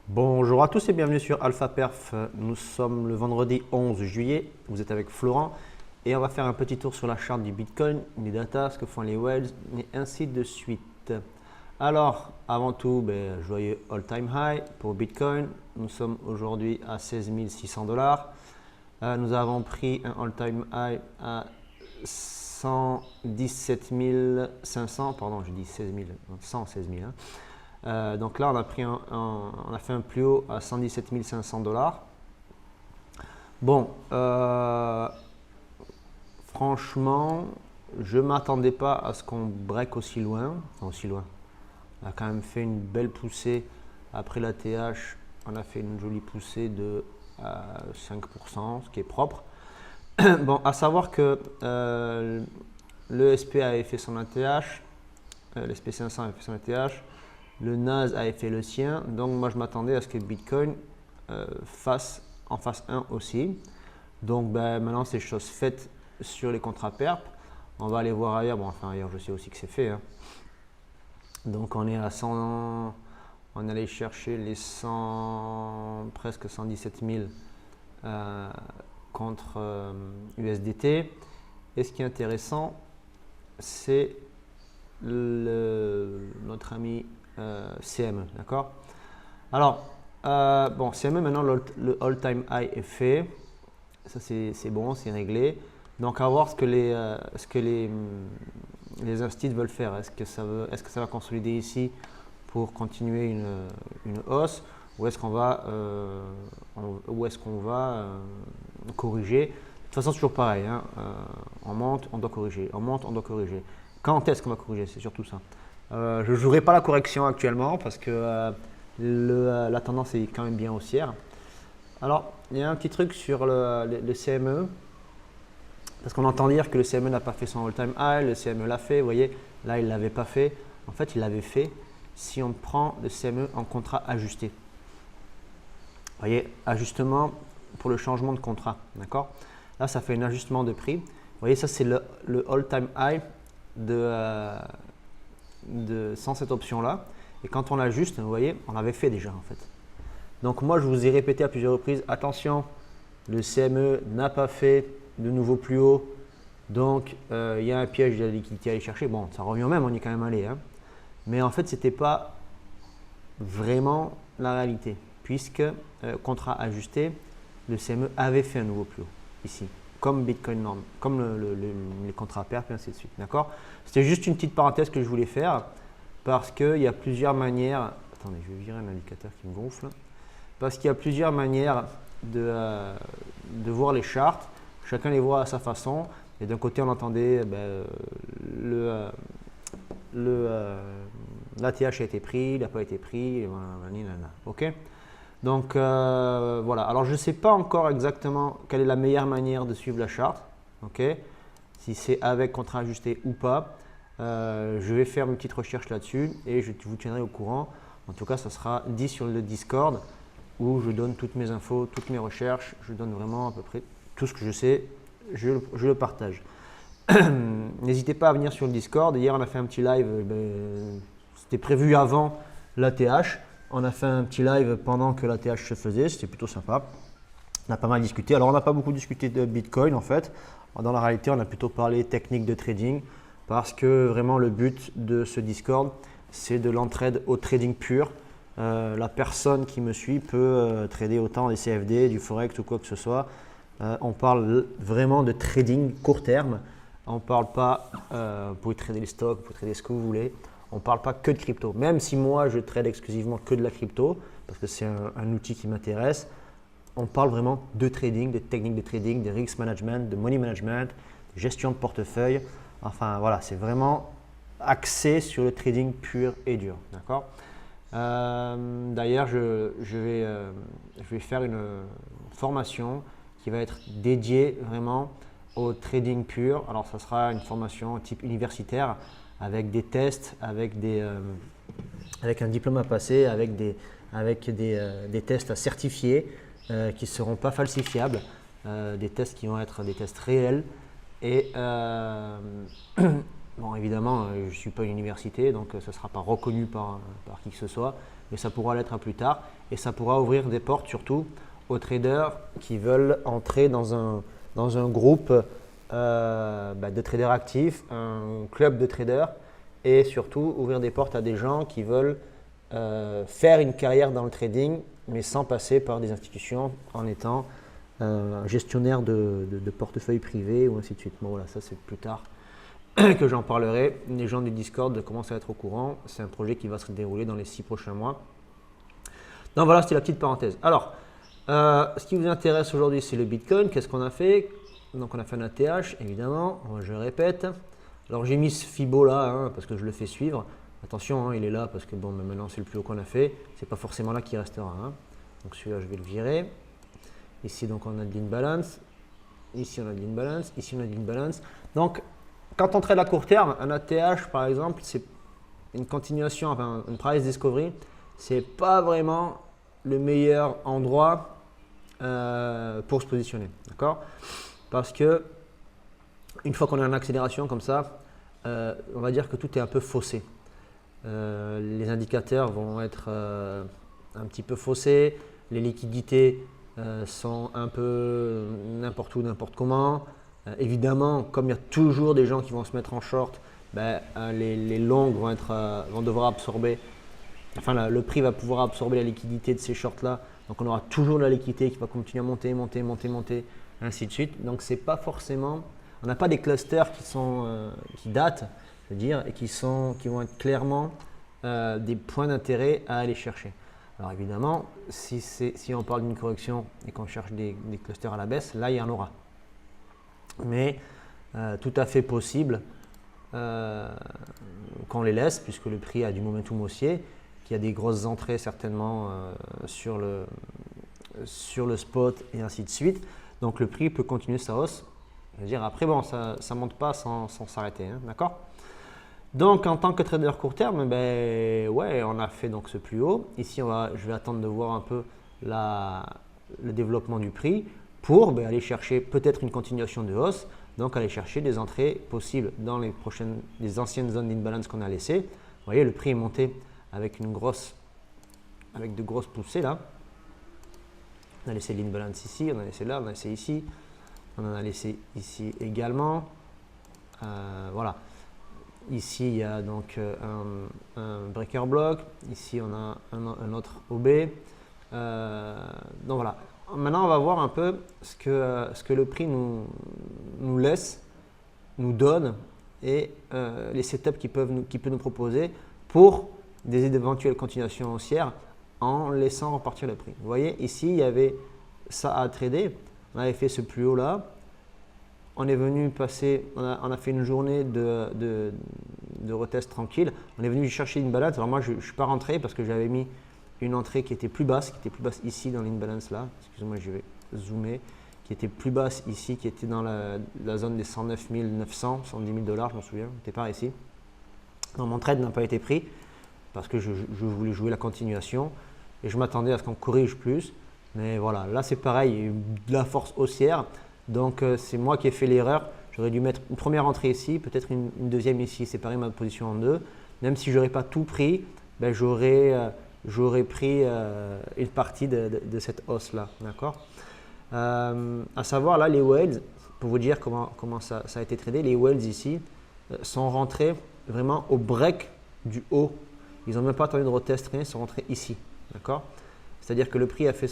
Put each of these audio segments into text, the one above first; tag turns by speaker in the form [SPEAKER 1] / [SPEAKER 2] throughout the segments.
[SPEAKER 1] Bonjour à tous et bienvenue sur Alpha Perf. Nous sommes le vendredi 11 juillet. Vous êtes avec Florent et on va faire un petit tour sur la charte du Bitcoin, les datas, ce que font les whales et ainsi de suite. Alors, avant tout, joyeux all-time high pour Bitcoin. Nous sommes aujourd'hui à 16 600 $. Nous avons pris un all-time high à 117 500, pardon, je dis 16 000, 116 000. Donc là, on a fait un plus haut à 117 500 $. Bon, franchement, je ne m'attendais pas à ce qu'on break aussi loin. Enfin, aussi loin. On a quand même fait une belle poussée après la TH. On a fait une jolie poussée de 5%, ce qui est propre. Bon, à savoir que le SP avait fait son ATH, le SP500 avait fait son ATH. Le NAS avait fait le sien, donc moi je m'attendais à ce que Bitcoin en fasse un aussi. Donc maintenant c'est chose faite sur les contrats perp. On va aller voir ailleurs. Bon, enfin ailleurs je sais aussi que c'est fait. Donc on est à 100, on allait chercher les 100, presque 117 000 contre USDT. Et ce qui est intéressant, c'est notre ami CME, d'accord. Alors, bon, CME, maintenant le all-time high est fait. Ça, c'est bon, c'est réglé. Donc, à voir ce que les instituts veulent faire. Est-ce que ça va consolider ici pour continuer une hausse ou est-ce qu'on va, corriger? De toute façon, c'est toujours pareil. On monte, on doit corriger. On monte, on doit corriger. Quand est-ce qu'on va corriger? C'est surtout ça. Je ne jouerai pas la correction actuellement parce que la tendance est quand même bien haussière. Alors, il y a un petit truc sur le CME. Parce qu'on entend dire que le CME n'a pas fait son all-time high, le CME l'a fait, vous voyez, là il ne l'avait pas fait. En fait, il l'avait fait si on prend le CME en contrat ajusté. Vous voyez, ajustement pour le changement de contrat, d'accord. Là, ça fait un ajustement de prix. Vous voyez, ça c'est le all-time high sans cette option-là. Et quand on l'ajuste, vous voyez, on l'avait fait déjà en fait. Donc moi, je vous ai répété à plusieurs reprises, attention, le CME n'a pas fait de nouveau plus haut. Donc, il y a un piège de la liquidité à aller chercher. Bon, ça revient au même, on y est quand même allé. Mais en fait, ce n'était pas vraiment la réalité. Puisque, contrat ajusté, le CME avait fait un nouveau plus haut ici. Comme Bitcoin norme, comme les contrats perp et ainsi de suite. D'accord. C'était juste une petite parenthèse que je voulais faire parce qu'il y a plusieurs manières. Attendez, je vais virer un indicateur qui me gonfle. Parce qu'il y a plusieurs manières de voir les charts. Chacun les voit à sa façon. Et d'un côté, on entendait l'ATH a été pris, il n'a pas été pris. Et voilà, ok. Donc voilà, alors je ne sais pas encore exactement quelle est la meilleure manière de suivre la charte, ok, si c'est avec contrat ajusté ou pas. Je vais faire une petite recherche là-dessus et je vous tiendrai au courant. En tout cas, ça sera dit sur le Discord où je donne toutes mes infos, toutes mes recherches, je donne vraiment à peu près tout ce que je sais, je le partage. N'hésitez pas à venir sur le Discord. Hier, on a fait un petit live, c'était prévu avant l'ATH. On a fait un petit live pendant que l'ATH se faisait, c'était plutôt sympa. On a pas mal discuté. Alors, on n'a pas beaucoup discuté de Bitcoin en fait. Dans la réalité, on a plutôt parlé technique de trading parce que vraiment le but de ce Discord, c'est de l'entraide au trading pur. La personne qui me suit peut trader autant des CFD, du Forex ou quoi que ce soit. On parle vraiment de trading court terme. On ne parle pas, vous pouvez trader les stocks, vous pouvez trader ce que vous voulez. On ne parle pas que de crypto. Même si moi, je trade exclusivement que de la crypto, parce que c'est un outil qui m'intéresse, on parle vraiment de trading, de techniques de trading, de risk management, de money management, de gestion de portefeuille. Enfin, voilà, c'est vraiment axé sur le trading pur et dur. D'accord. D'ailleurs, je vais faire une formation qui va être dédiée vraiment au trading pur. Alors, ça sera une formation type universitaire avec des tests, avec un diplôme à passer, avec des tests à certifier qui ne seront pas falsifiables, des tests qui vont être des tests réels. Et bon, évidemment, je ne suis pas une université, donc ça ne sera pas reconnu par qui que ce soit. mais ça pourra l'être à plus tard et ça pourra ouvrir des portes surtout aux traders qui veulent entrer dans un groupe de traders actifs, un club de traders et surtout ouvrir des portes à des gens qui veulent faire une carrière dans le trading mais sans passer par des institutions en étant gestionnaire de portefeuille privé ou ainsi de suite. Bon voilà, ça c'est plus tard que j'en parlerai. Les gens du Discord commencent à être au courant. C'est un projet qui va se dérouler dans les 6 prochains mois. Donc voilà, c'était la petite parenthèse. Alors, ce qui vous intéresse aujourd'hui, c'est le Bitcoin. Qu'est-ce qu'on a fait? Donc on a fait un ATH, évidemment, je répète. Alors j'ai mis ce Fibo là, parce que je le fais suivre. Attention, il est là parce que bon, maintenant c'est le plus haut qu'on a fait. C'est pas forcément là qu'il restera. Donc celui-là, je vais le virer. Ici, donc on a de l'imbalance. Ici, on a de l'imbalance. Ici, on a de l'imbalance. Donc, quand on trade à court terme, un ATH par exemple, c'est une continuation, enfin une price discovery, c'est pas vraiment le meilleur endroit pour se positionner, d'accord? Parce que une fois qu'on est en accélération comme ça, on va dire que tout est un peu faussé. Les indicateurs vont être un petit peu faussés, les liquidités sont un peu n'importe où, n'importe comment. Évidemment, comme il y a toujours des gens qui vont se mettre en short, les longues vont devoir absorber, enfin le prix va pouvoir absorber la liquidité de ces shorts-là. Donc on aura toujours de la liquidité qui va continuer à monter, monter, monter, monter, ainsi de suite. Donc c'est pas forcément, on n'a pas des clusters qui datent, je veux dire, et qui vont être clairement des points d'intérêt à aller chercher. Alors évidemment, si on parle d'une correction et qu'on cherche des clusters à la baisse, là il y en aura. Mais tout à fait possible qu'on les laisse, puisque le prix a du momentum haussier, qu'il y a des grosses entrées certainement sur le spot et ainsi de suite. Donc le prix peut continuer sa hausse. Je veux dire, après, bon, ça ne monte pas sans s'arrêter, d'accord? Donc en tant que trader court terme, on a fait donc ce plus haut. Ici, je vais attendre de voir un peu le développement du prix pour aller chercher peut-être une continuation de hausse, donc aller chercher des entrées possibles dans les anciennes zones d'imbalance qu'on a laissées. Vous voyez, le prix est monté avec de grosses poussées là. On a laissé l'imbalance ici, on a laissé là, on a laissé ici, on en a laissé ici également. Voilà. Ici, il y a donc un breaker block. Ici, on a un autre OB. Donc voilà. Maintenant, on va voir un peu ce que le prix nous laisse, nous donne et les setups qu'il peut nous proposer pour des éventuelles continuations haussières en laissant repartir le prix. Vous voyez, ici, il y avait ça à trader. On avait fait ce plus haut là. On est venu passer, on a fait une journée de retest tranquille. On est venu chercher une balance. Alors moi, je ne suis pas rentré parce que j'avais mis une entrée qui était plus basse ici dans l'imbalance là. Excusez-moi, je vais zoomer. Qui était plus basse ici, qui était dans la zone des 109 900, 110 000 $, je m'en souviens. C'était par ici. Donc mon trade n'a pas été pris parce que je voulais jouer la continuation et je m'attendais à ce qu'on corrige plus. Mais voilà, là c'est pareil, il y a eu de la force haussière. Donc c'est moi qui ai fait l'erreur. J'aurais dû mettre une première entrée ici, peut-être une deuxième ici, séparer ma position en deux. Même si je n'aurais pas tout pris, j'aurais pris une partie de cette hausse-là. D'accord? À savoir là, les whales, pour vous dire comment ça a été tradé, les whales ici sont rentrés vraiment au break du haut. Ils n'ont même pas attendu de retest, rien, ils sont rentrés ici. D'accord? C'est-à-dire que le prix a fait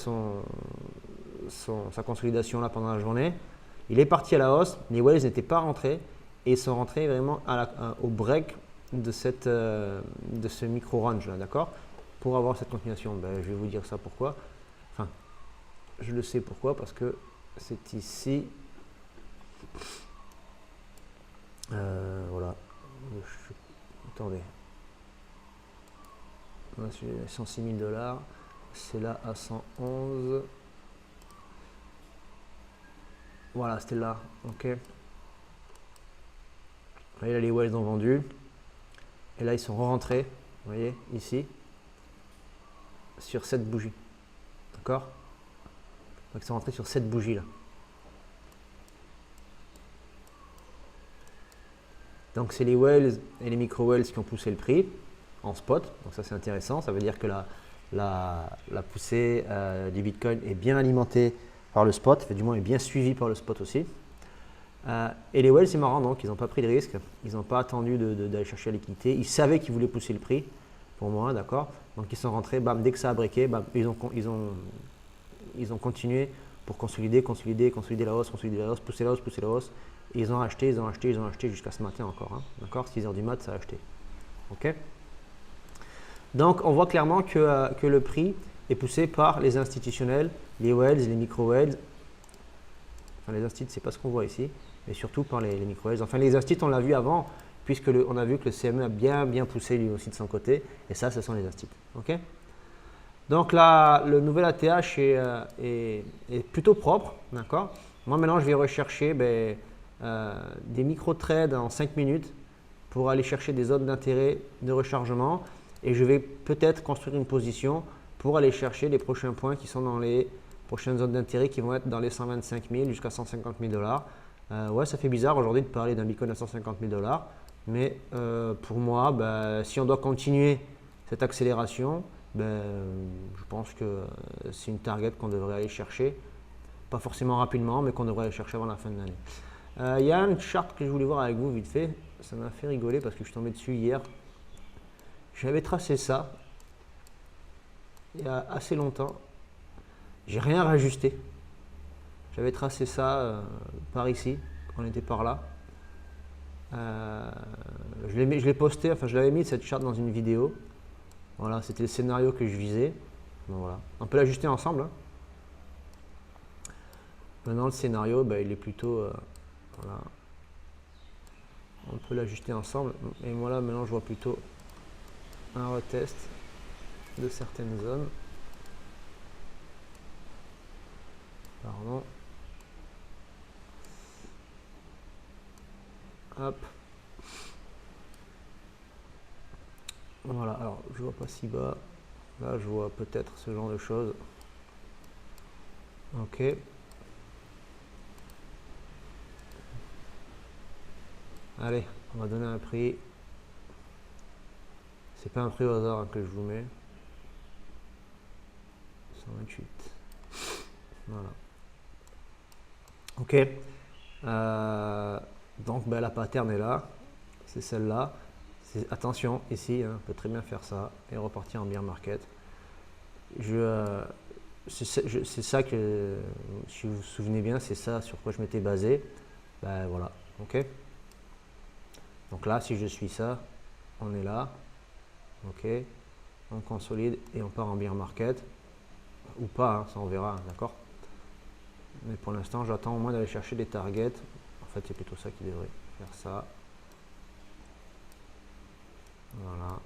[SPEAKER 1] sa consolidation là pendant la journée. Il est parti à la hausse, les whales n'étaient pas rentrés et ils sont rentrés vraiment au break de ce micro-range là, d'accord? Pour avoir cette continuation, je vais vous dire ça pourquoi. Enfin, je le sais pourquoi, parce que c'est ici. Voilà. Attendez. Là, c'est 106 000 $. C'est là à 111. Voilà, c'était là. Ok. Là, les whales ont vendu. Et là, ils sont rentrés. Vous voyez, ici. Sur cette bougie. D'accord? Donc, ils sont rentrés sur cette bougie-là. Donc, c'est les whales et les micro-whales qui ont poussé le prix en spot. Donc, ça, c'est intéressant. Ça veut dire que la poussée du Bitcoin est bien alimentée par le spot, du moins est bien suivie par le spot aussi. Et les whales, c'est marrant, donc ils n'ont pas pris de risque, ils n'ont pas attendu d'aller chercher la liquidité, ils savaient qu'ils voulaient pousser le prix, pour moi, d'accord. Donc ils sont rentrés, bam, dès que ça a breaké, bam, ils ont continué pour consolider la hausse, pousser la hausse, et ils ont acheté jusqu'à ce matin encore, hein, d'accord, 6 h du mat, ça a acheté, ok. Donc on voit clairement que le prix est poussé par les institutionnels, les whales, les micro-whales, enfin les instituts, c'est pas ce qu'on voit ici, mais surtout par les micro-whales. Enfin les instituts, on l'a vu avant, puisque on a vu que le CME a bien poussé lui aussi de son côté, et ça, ce sont les instituts, ok. Donc là, le nouvel ATH est plutôt propre, d'accord. Moi maintenant, je vais rechercher des micro-trades en 5 minutes pour aller chercher des zones d'intérêt de rechargement, et je vais peut-être construire une position pour aller chercher les prochains points qui sont dans les prochaines zones d'intérêt qui vont être dans les 125 000 jusqu'à 150 000 $. Ouais, ça fait bizarre aujourd'hui de parler d'un Bitcoin à 150 000 $, mais pour moi, si on doit continuer cette accélération, je pense que c'est une target qu'on devrait aller chercher, pas forcément rapidement, mais qu'on devrait aller chercher avant la fin de l'année. Il y a une charte que je voulais voir avec vous vite fait, ça m'a fait rigoler parce que je suis tombé dessus hier. J'avais tracé ça il y a assez longtemps, j'ai rien rajusté. J'avais tracé ça par ici, on était par là. Je l'ai posté, enfin je l'avais mis cette charte dans une vidéo. Voilà, c'était le scénario que je visais. Donc, voilà. On peut l'ajuster ensemble, hein. Maintenant le scénario, il est plutôt, voilà. On peut l'ajuster ensemble. Et moi là, maintenant je vois plutôt un retest de certaines zones. Pardon. Hop. Voilà, alors je vois pas si bas. Là, je vois peut-être ce genre de choses. Ok. Allez, on va donner un prix. C'est pas un prix au hasard, hein, que je vous mets. 128. Voilà. Ok. Donc la pattern est là. C'est celle-là. Attention, ici, hein, on peut très bien faire ça et repartir en bear market. C'est ça que, si vous vous souvenez bien, c'est ça sur quoi je m'étais basé. Voilà, ok. Donc là, si je suis ça, on est là, ok. On consolide et on part en bear market. Ou pas, hein, ça on verra, d'accord. Mais pour l'instant, j'attends au moins d'aller chercher des targets. En fait, c'est plutôt ça qui devrait faire ça. Voilà.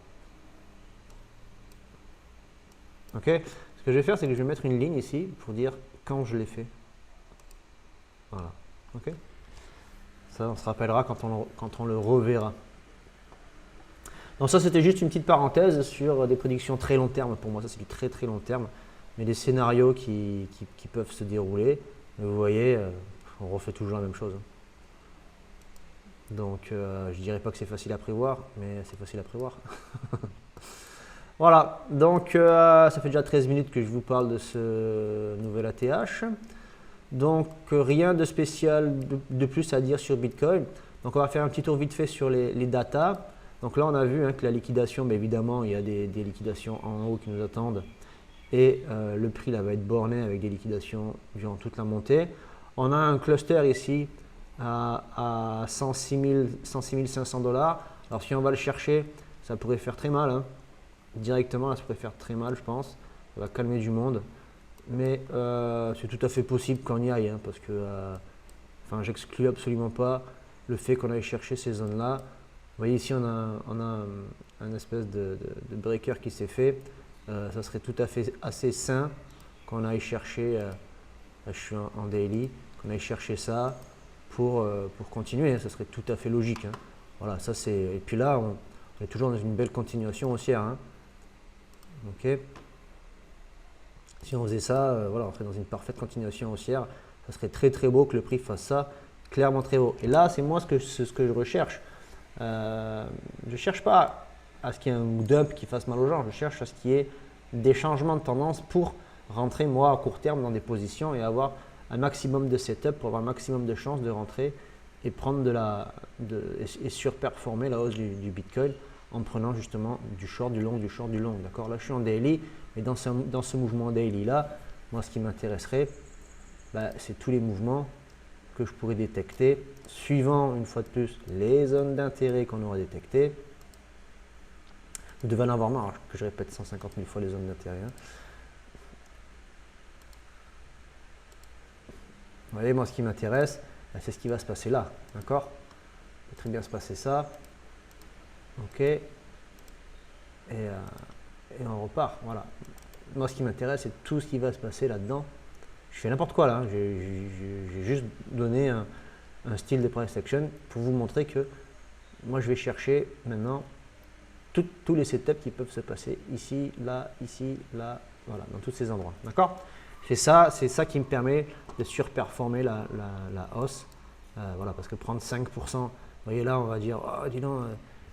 [SPEAKER 1] Ok. Ce que je vais faire, c'est que je vais mettre une ligne ici pour dire quand je l'ai fait. Voilà. Ok. Ça, on se rappellera quand on le reverra. Donc ça, c'était juste une petite parenthèse sur des prédictions très long terme. Pour moi, ça, c'est du très très long terme. Mais des scénarios qui peuvent se dérouler. Mais vous voyez, on refait toujours la même chose. Donc, je dirais pas que c'est facile à prévoir, mais c'est facile à prévoir. Voilà, donc ça fait déjà 13 minutes que je vous parle de ce nouvel ATH. Donc, rien de spécial de plus à dire sur Bitcoin. Donc, on va faire un petit tour vite fait sur les datas. Donc là, on a vu, hein, que la liquidation, évidemment, il y a des liquidations en haut qui nous attendent. Et le prix là va être borné avec des liquidations durant toute la montée. On a un cluster ici à 106 500 $. Alors si on va le chercher, ça pourrait faire très mal, hein. Directement, là, ça pourrait faire très mal, je pense. Ça va calmer du monde. Mais c'est tout à fait possible qu'on y aille, hein, parce que j'exclus absolument pas le fait qu'on aille chercher ces zones-là. Vous voyez ici, on a un espèce de breaker qui s'est fait. Ça serait tout à fait assez sain qu'on aille chercher, là, je suis en daily, qu'on aille chercher ça pour continuer, hein. Ça serait tout à fait logique, hein. Voilà, ça c'est. Et puis là, on est toujours dans une belle continuation haussière, hein. Ok. Si on faisait ça, voilà, on serait dans une parfaite continuation haussière. Ça serait très très beau que le prix fasse ça, clairement très haut. Et là, c'est moi ce que je recherche. Je ne cherche pas à ce qu'il y ait un dump qui fasse mal aux gens, je cherche à ce qu'il y ait des changements de tendance pour rentrer moi à court terme dans des positions et avoir un maximum de setup pour avoir un maximum de chances de rentrer et prendre et surperformer la hausse du Bitcoin en prenant justement du short, du long, du short, du long. D'accord? Là, je suis en daily, mais dans ce mouvement daily là, moi, ce qui m'intéresserait, c'est tous les mouvements que je pourrais détecter suivant une fois de plus les zones d'intérêt qu'on aura détectées. Vous devez en avoir marre que je répète 150 000 fois les zones d'intérêt. Hein. Vous voyez, moi, ce qui m'intéresse, c'est ce qui va se passer là. D'accord? Il peut très bien se passer ça. OK. Et on repart. Voilà. Moi, ce qui m'intéresse, c'est tout ce qui va se passer là-dedans. Je fais n'importe quoi là. Hein. J'ai juste donné un style de price action pour vous montrer que moi, je vais chercher maintenant tous les setups qui peuvent se passer ici, là, voilà, dans tous ces endroits. D'accord? C'est ça qui me permet de surperformer la hausse. Voilà, parce que prendre 5%, vous voyez là, on va dire, oh, dis donc,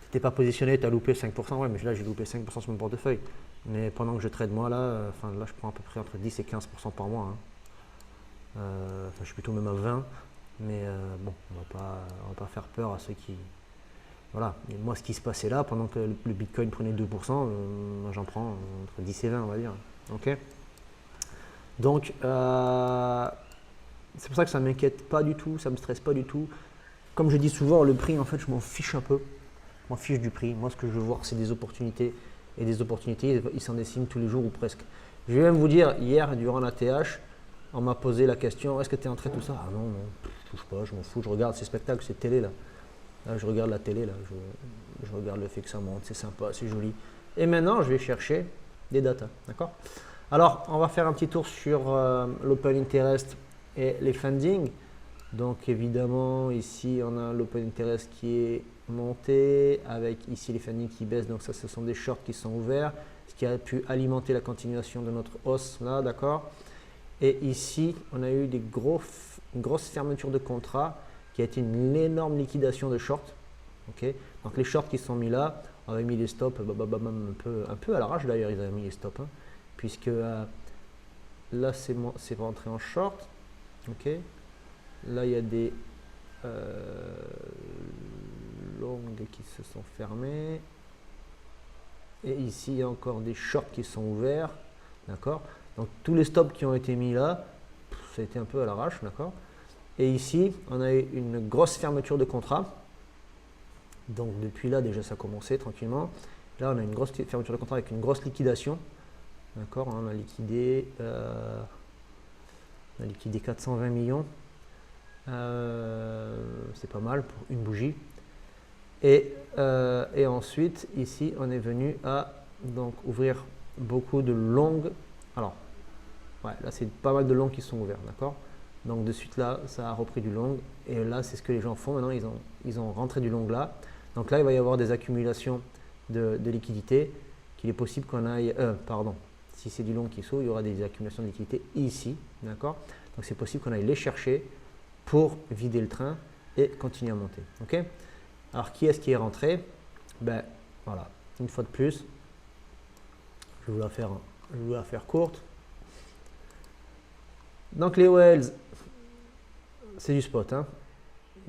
[SPEAKER 1] tu n'étais pas positionné, tu as loupé 5%. Ouais, mais là, j'ai loupé 5% sur mon portefeuille. Mais pendant que je trade moi, là, là, je prends à peu près entre 10 et 15% par mois. Hein. Je suis plutôt même à 20. Mais bon, on va pas faire peur à ceux qui… Voilà, et moi ce qui se passait là, pendant que le Bitcoin prenait 2%, moi j'en prends entre 10 et 20 on va dire. Ok. Donc c'est pour ça que ça ne m'inquiète pas du tout, ça ne me stresse pas du tout. Comme je dis souvent, le prix en fait je m'en fiche un peu. Je m'en fiche du prix. Moi ce que je veux voir c'est des opportunités. Et des opportunités, ils s'en dessinent tous les jours ou presque. Je vais même vous dire, hier durant la TH, on m'a posé la question, est-ce que tu es en train de tout ça? Ah non, je touche pas, je m'en fous, je regarde ces spectacles, ces télé là. Là, je regarde la télé, là, je regarde le fait que ça monte, c'est sympa, c'est joli. Et maintenant, je vais chercher des datas, d'accord? Alors, on va faire un petit tour sur l'open interest et les funding. Donc, évidemment, ici, on a l'open interest qui est monté, avec ici les funding qui baissent. Donc, ça, ce sont des shorts qui sont ouverts, ce qui a pu alimenter la continuation de notre hausse, là, d'accord? Et ici, on a eu une grosse fermeture de contrat qui a été une énorme liquidation de shorts. Okay. Donc les shorts qui sont mis là, on avait mis les stops un peu à l'arrache d'ailleurs, ils avaient mis les stops, hein, puisque là c'est rentré en short. Okay. Là il y a des longues qui se sont fermées. Et ici il y a encore des shorts qui sont ouverts. D'accord. Donc tous les stops qui ont été mis là, ça a été un peu à l'arrache, d'accord. Et ici, on a eu une grosse fermeture de contrat. Donc depuis là, déjà, ça a commencé tranquillement. Là, on a une grosse fermeture de contrat avec une grosse liquidation. D'accord, on a liquidé 420 millions. C'est pas mal pour une bougie. Et ensuite, ici, on est venu à donc, ouvrir beaucoup de longues. Alors, ouais, là, c'est pas mal de longues qui sont ouverts, d'accord. Donc de suite là, ça a repris du long. Et là, c'est ce que les gens font. Maintenant, ils ont rentré du long là. Donc là, il va y avoir des accumulations de liquidités qu'il est possible qu'on aille… pardon, si c'est du long qui s'ouvre, il y aura des accumulations de liquidités ici. D'accord. Donc c'est possible qu'on aille les chercher pour vider le train et continuer à monter. Ok. Alors qui est-ce qui est rentré? Ben voilà, une fois de plus, je vais vous la faire courte. Donc les whales, c'est du spot, hein,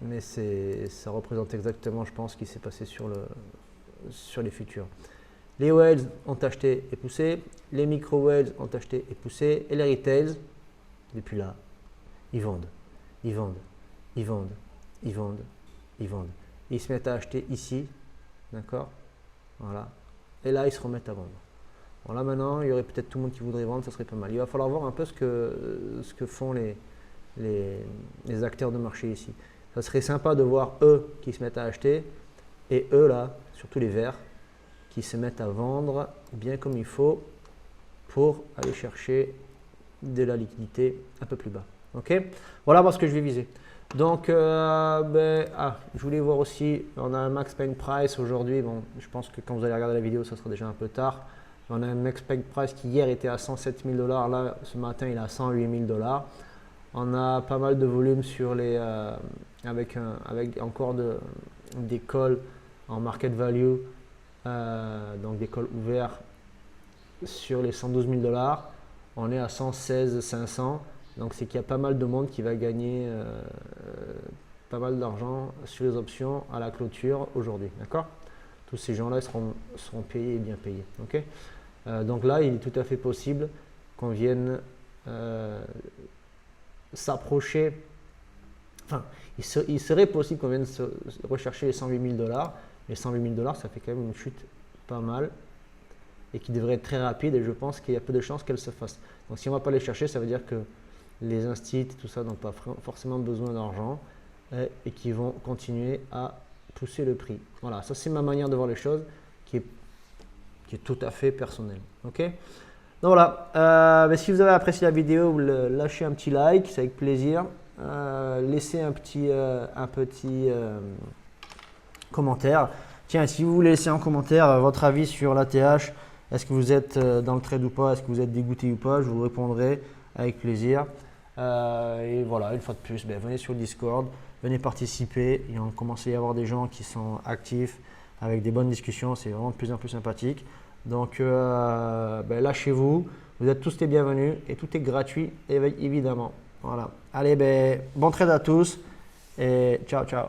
[SPEAKER 1] mais ça représente exactement, je pense, ce qui s'est passé sur les futurs. Les whales ont acheté et poussé, les micro whales ont acheté et poussé, et les retails, depuis là, ils vendent. Ils se mettent à acheter ici, d'accord, voilà, et là ils se remettent à vendre. Bon, là maintenant, il y aurait peut-être tout le monde qui voudrait vendre, ça serait pas mal. Il va falloir voir un peu ce que font les acteurs de marché ici. Ça serait sympa de voir eux qui se mettent à acheter et eux là, surtout les verts, qui se mettent à vendre bien comme il faut pour aller chercher de la liquidité un peu plus bas. Ok, voilà moi ce que je vais viser. Donc, je voulais voir aussi, on a un max pain price aujourd'hui. Bon, je pense que quand vous allez regarder la vidéo, ça sera déjà un peu tard. On a un max pain price qui hier était à 107 000 $. Là, ce matin, il est à 108 000 $. On a pas mal de volume sur les, avec encore des calls en market value, donc des calls ouverts sur les 112 000 $, on est à 116 500. Donc c'est qu'il y a pas mal de monde qui va gagner pas mal d'argent sur les options à la clôture aujourd'hui. D'accord? Tous ces gens-là seront payés et bien payés. Ok? Donc là, il est tout à fait possible qu'on vienne s'approcher. Enfin, il serait possible qu'on vienne rechercher les 108 000 $. Les 108 000 $, ça fait quand même une chute pas mal et qui devrait être très rapide. Et je pense qu'il y a peu de chances qu'elle se fasse. Donc si on ne va pas les chercher, ça veut dire que les instituts, tout ça, n'ont pas forcément besoin d'argent et qui vont continuer à pousser le prix. Voilà, ça c'est ma manière de voir les choses qui est tout à fait personnelle. Ok? Donc voilà, mais si vous avez apprécié la vidéo, lâchez un petit like, c'est avec plaisir. Laissez un petit commentaire. Tiens, si vous voulez laisser en commentaire votre avis sur l'ATH, est-ce que vous êtes dans le trade ou pas, est-ce que vous êtes dégoûté ou pas, je vous répondrai avec plaisir. Et voilà, une fois de plus, venez sur le Discord, venez participer. Il commence à y avoir des gens qui sont actifs avec des bonnes discussions, c'est vraiment de plus en plus sympathique. Donc lâchez-vous, vous êtes tous les bienvenus et tout est gratuit évidemment. Voilà. Allez, bon trade à tous et ciao ciao.